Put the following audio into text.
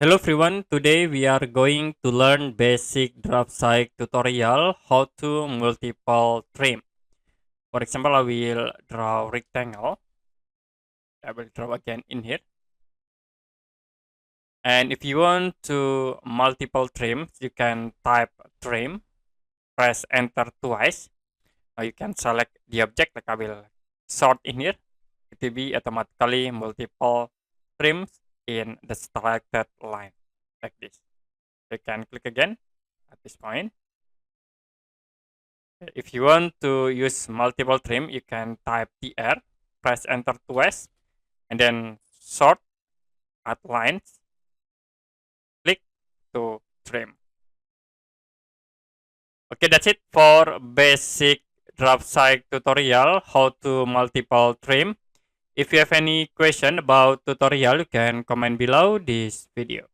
Hello everyone, today we are going to learn basic Draftsight tutorial how to multiple trim. For example, I will draw rectangle. I will draw again in here. And if you want to multiple trim, you can type trim, press enter twice. Now you can select the object, like I will sort in here. It will be automatically multiple trims in the selected line, like this. You can click again at this point. If you want to use multiple trim, you can type TR, press enter twice, and then sort at lines, click to trim. Okay, that's it for basic Draftsight tutorial, how to multiple trim. If you have any question about tutorial, you can comment below this video.